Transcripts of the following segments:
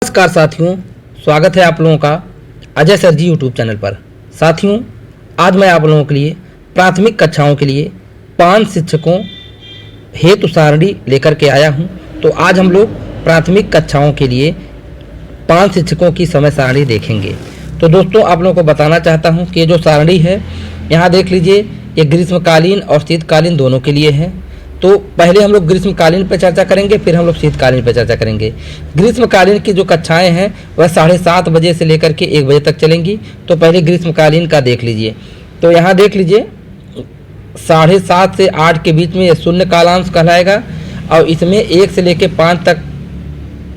नमस्कार साथियों, स्वागत है आप लोगों का अजय सर जी यूट्यूब चैनल पर। साथियों, आज मैं आप लोगों के लिए प्राथमिक कक्षाओं के लिए 5 शिक्षकों हेतु सारणी लेकर के आया हूं। तो आज हम लोग प्राथमिक कक्षाओं के लिए 5 शिक्षकों की समय सारणी देखेंगे। तो दोस्तों, आप लोगों को बताना चाहता हूं कि ये जो सारणी है, यहाँ देख लीजिए, ये ग्रीष्मकालीन और शीतकालीन दोनों के लिए है। तो पहले हम लोग ग्रीष्मकालीन पर चर्चा करेंगे, फिर हम लोग शीतकालीन पर चर्चा करेंगे। ग्रीष्मकालीन की जो कक्षाएं हैं वह 7:30 बजे से लेकर के 1 बजे तक चलेंगी। तो पहले ग्रीष्मकालीन का देख लीजिए। तो यहाँ देख लीजिए, 7:30 से 8 के बीच में ये शून्य कालांश कहलाएगा और इसमें 1 से लेकर 5 तक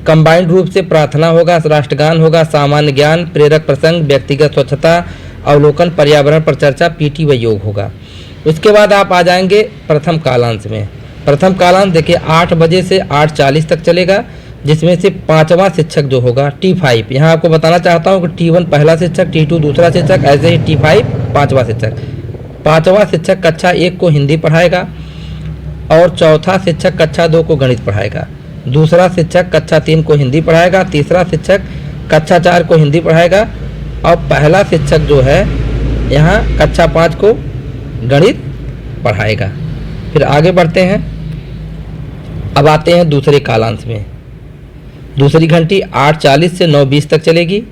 कंबाइंड रूप से प्रार्थना होगा, राष्ट्रगान होगा, सामान्य ज्ञान, प्रेरक प्रसंग, व्यक्तिगत स्वच्छता, अवलोकन, पर्यावरण पर चर्चा, पीटी व योग होगा। इसके बाद आप आ जाएंगे प्रथम कालांश में। प्रथम कालांश देखिए 8 बजे से 8:40 तक चलेगा, जिसमें से 5वां शिक्षक जो होगा T5, यहाँ आपको बताना चाहता हूँ कि T1 पहला शिक्षक, T2 दूसरा शिक्षक, ऐसे ही T5 5वां शिक्षक। 5वां शिक्षक कक्षा 1 को हिंदी पढ़ाएगा और चौथा शिक्षक कक्षा 2 को गणित पढ़ाएगा। दूसरा शिक्षक कक्षा 3 को हिंदी पढ़ाएगा। तीसरा शिक्षक कक्षा 4 को हिंदी पढ़ाएगा और पहला शिक्षक जो है यहाँ कक्षा 5 को गणित पढ़ाएगा। फिर आगे बढ़ते हैं। अब आते हैं दूसरे कालांश में। दूसरी घंटी 8:40 से 9:20 तक चलेगी,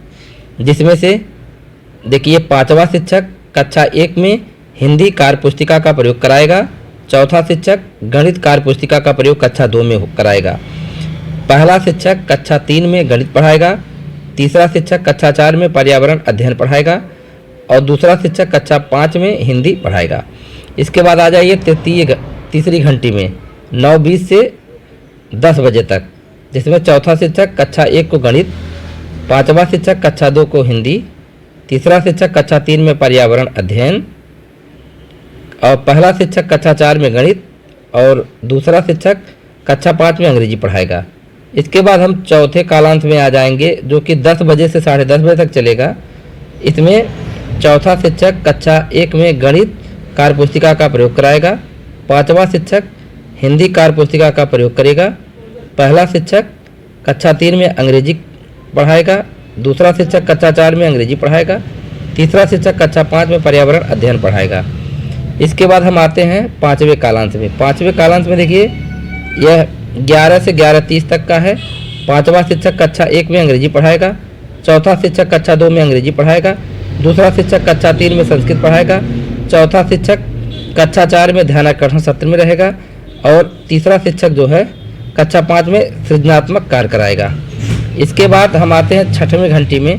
जिसमें से देखिए 5वां शिक्षक कक्षा 1 में हिंदी कार्य पुस्तिका का प्रयोग कराएगा। चौथा शिक्षक गणित कार्य पुस्तिका का प्रयोग कक्षा 2 में कराएगा। पहला शिक्षक कक्षा 3 में गणित पढ़ाएगा। तीसरा शिक्षक कक्षा 4 में पर्यावरण अध्ययन पढ़ाएगा और दूसरा शिक्षक कक्षा 5 में हिंदी पढ़ाएगा। इसके बाद आ जाइए तीसरी घंटी में 9:20 से 10 बजे तक, जिसमें चौथा शिक्षक कक्षा 1 को गणित, 5वां शिक्षक कक्षा 2 को हिंदी, तीसरा शिक्षक कक्षा 3 में पर्यावरण अध्ययन और पहला शिक्षक कक्षा 4 में गणित और दूसरा शिक्षक कक्षा 5 में अंग्रेजी पढ़ाएगा। इसके बाद हम चौथे कालांश में आ जाएंगे, जो कि 10 बजे से 10:30 बजे तक चलेगा। इसमें चौथा शिक्षक कक्षा 1 में गणित कार्य पुस्तिका का प्रयोग कराएगा। 5वां शिक्षक हिंदी कार्य पुस्तिका का प्रयोग करेगा। पहला शिक्षक कक्षा 3 में अंग्रेजी पढ़ाएगा। दूसरा शिक्षक कक्षा 4 में अंग्रेजी पढ़ाएगा। तीसरा शिक्षक कक्षा 5 में पर्यावरण अध्ययन पढ़ाएगा। इसके बाद हम आते हैं 5वें कालांश में। 5वें कालांश में देखिए, यह 11 से 11:30 तक का है। 5वां शिक्षक कक्षा 1 में अंग्रेजी पढ़ाएगा। चौथा शिक्षक कक्षा 2 में अंग्रेजी पढ़ाएगा। दूसरा शिक्षक कक्षा 3 में संस्कृत पढ़ाएगा। चौथा शिक्षक कक्षा 4 में ध्यानाकर्षण सत्र में रहेगा और तीसरा शिक्षक जो है कक्षा 5 में सृजनात्मक कार्य कराएगा। इसके बाद हम आते हैं 6वीं घंटी में,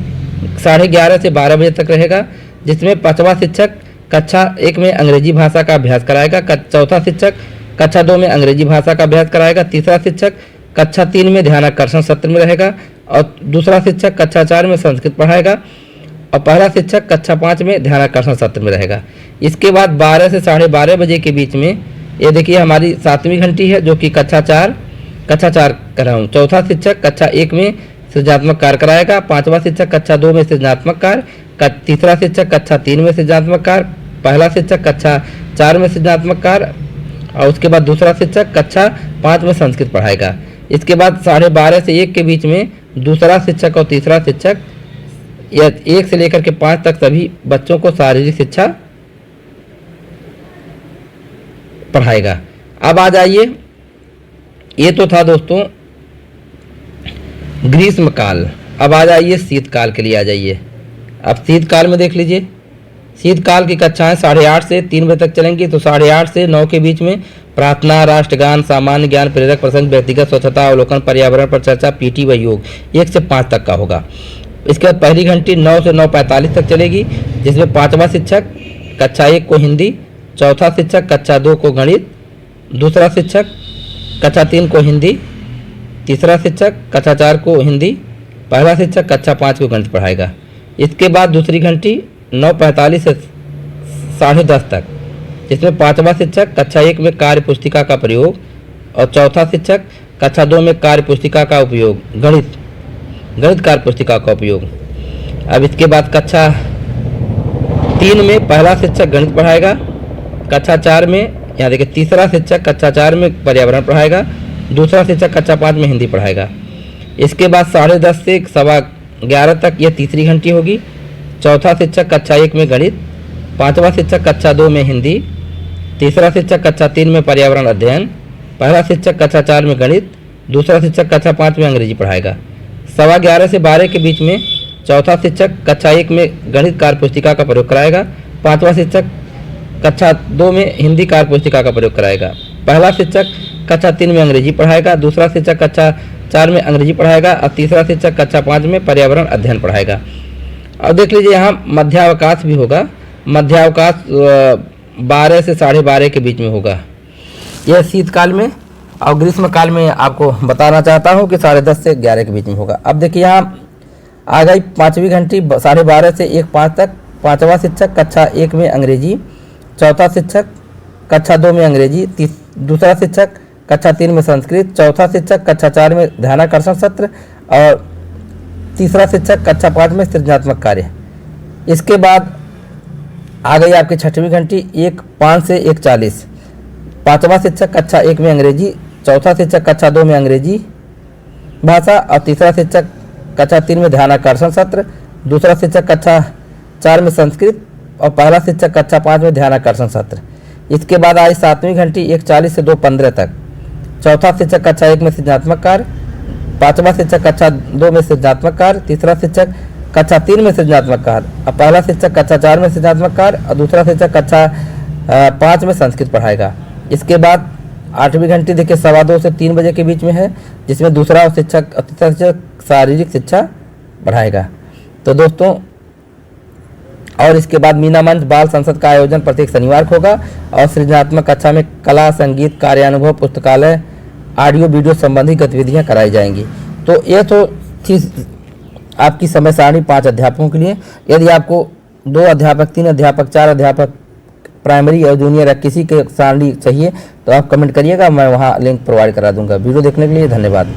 11:30 से 12 बजे तक रहेगा, जिसमें 5वां शिक्षक कक्षा 1 में अंग्रेजी भाषा का अभ्यास कराएगा। चौथा शिक्षक कक्षा 2 में अंग्रेजी भाषा का अभ्यास कराएगा। तीसरा शिक्षक कक्षा 3 में ध्यानाकर्षण सत्र में रहेगा और दूसरा शिक्षक कक्षा 4 में संस्कृत पढ़ाएगा और पहला शिक्षक कक्षा 5 में ध्यानाकर्षण सत्र में रहेगा। इसके बाद 12 से 12:30 बजे के बीच में ये देखिए हमारी 7वीं घंटी है, जो कि कक्षा 4 कर रहा हूँ। चौथा शिक्षक कक्षा 1 में सृजनात्मक कार्य कराएगा। 5वां शिक्षक कक्षा 2 में सृजनात्मक कार्य, तीसरा शिक्षक कक्षा 3 में सृजनात्मक कार्य, पहला शिक्षक कक्षा 4 में सृजनात्मक कार्य और उसके बाद दूसरा शिक्षक कक्षा 5 में संस्कृत पढ़ाएगा। इसके बाद 12:30 से 1 के बीच में दूसरा शिक्षक और तीसरा शिक्षक या 1 से लेकर के 5 तक सभी बच्चों को शारीरिक शिक्षा पढ़ाएगा। अब आ जाइए, ये तो था दोस्तों ग्रीष्मकाल। अब आ जाइए शीतकाल के लिए आ जाइए। अब शीतकाल में देख लीजिए, शीतकाल की कक्षाएं 8:30 से 3 बजे तक चलेंगी। तो 8:30 से 9 के बीच में प्रार्थना, राष्ट्रगान, सामान्य ज्ञान, प्रेरक प्रसंग, व्यक्तिगत स्वच्छता, अवलोकन, पर्यावरण पर चर्चा, पीटी व योग 1 से 5 तक का होगा। इसके बाद पहली घंटी 9 से 9:45 तक चलेगी, जिसमें 5वां शिक्षक कक्षा 1 को हिंदी, चौथा शिक्षक कक्षा 2 को गणित, दूसरा शिक्षक कक्षा 3 को हिंदी, तीसरा शिक्षक कक्षा 4 को हिंदी, पहला शिक्षक कक्षा 5 को गणित पढ़ाएगा। इसके बाद दूसरी घंटी 9:45 से 10:30 तक, जिसमें 5वां शिक्षक कक्षा 1 में कार्य पुस्तिका का प्रयोग और चौथा शिक्षक कक्षा 2 में कार्य पुस्तिका का उपयोग, गणित कार्य पुस्तिका का उपयोग। अब इसके बाद कक्षा 3 में पहला शिक्षक गणित पढ़ाएगा। कक्षा 4 में यहाँ देखिए तीसरा शिक्षक कक्षा 4 में पर्यावरण पढ़ाएगा। दूसरा शिक्षक कक्षा 5 में हिंदी पढ़ाएगा। इसके बाद 10:30 से 11:15 तक यह तीसरी घंटी होगी। चौथा शिक्षक कक्षा 1 में गणित, पांचवा शिक्षक कक्षा 2 में हिंदी, तीसरा शिक्षक कक्षा 3 में पर्यावरण अध्ययन, पहला शिक्षक कक्षा 4 में गणित, दूसरा शिक्षक कक्षा 5 में अंग्रेजी पढ़ाएगा। 11:15 से 12 के बीच में चौथा शिक्षक कक्षा 1 में गणित कार्य पुस्तिका का प्रयोग कराएगा, पांचवा शिक्षक कक्षा 2 में हिंदी कार्य पुस्तिका का प्रयोग कराएगा, पहला शिक्षक कक्षा 3 में अंग्रेजी पढ़ाएगा, दूसरा शिक्षक कक्षा 4 में अंग्रेजी पढ़ाएगा और तीसरा शिक्षक कक्षा 5 में पर्यावरण अध्ययन पढ़ाएगा। अब देख लीजिए यहाँ मध्यावकाश भी होगा। मध्यावकाश 12 से 12:30 के बीच में होगा। यह शीतकाल में और ग्रीष्मकाल में आपको बताना चाहता हूँ कि 10:30 से 11 के बीच में होगा। अब देखिए यहाँ आ गई पाँचवीं घंटी 12:30 से 1:05 तक। पांचवा शिक्षक कक्षा 1 में अंग्रेजी, चौथा शिक्षक कक्षा 2 में अंग्रेजी, दूसरा शिक्षक कक्षा 3 में संस्कृत, चौथा शिक्षक कक्षा 4 में ध्यानाकर्षण सत्र और तीसरा शिक्षक कक्षा 5 में सृजनात्मक कार्य। इसके बाद आ गई आपकी छठवीं घंटी 1:05 से 1:40। पांचवा शिक्षक कक्षा 1 में अंग्रेजी, चौथा शिक्षक कक्षा 2 में अंग्रेजी भाषा और तीसरा शिक्षक कक्षा 3 में ध्यानाकर्षण सत्र, दूसरा शिक्षक कक्षा 4 में संस्कृत और पहला शिक्षक कक्षा 5 में ध्यानाकर्षण सत्र। इसके बाद आई सातवीं घंटी 1:40 से 2:15 तक। चौथा शिक्षक कक्षा 1 में सृजनात्मक कार्य, पांचवा शिक्षक कक्षा 2 में सृजनात्मक कार्य, तीसरा शिक्षक कक्षा 3 में सृजनात्मक कार्य और पहला शिक्षक कक्षा 4 में सृजनात्मक कार्य और दूसरा शिक्षक कक्षा 5 में संस्कृत पढ़ाएगा। इसके बाद आठवीं घंटी देखिए 2:15 से 3 बजे के बीच में है, जिसमें दूसरा शिक्षक और तीसरा शिक्षक शारीरिक शिक्षा पढ़ाएगा। तो दोस्तों, और इसके बाद मीना मंच बाल संसद का आयोजन प्रत्येक शनिवार को होगा और सृजनात्मक कक्षा में कला, संगीत, कार्यानुभव, पुस्तकालय, ऑडियो वीडियो संबंधी गतिविधियां कराई जाएंगी। तो ये तो थी आपकी समय सारणी 5 अध्यापकों के लिए। यदि आपको 2 अध्यापक, 3 अध्यापक, 4 अध्यापक प्राइमरी और जूनियर या किसी के सारणी चाहिए तो आप कमेंट करिएगा, मैं वहाँ लिंक प्रोवाइड करा दूंगा। वीडियो देखने के लिए धन्यवाद।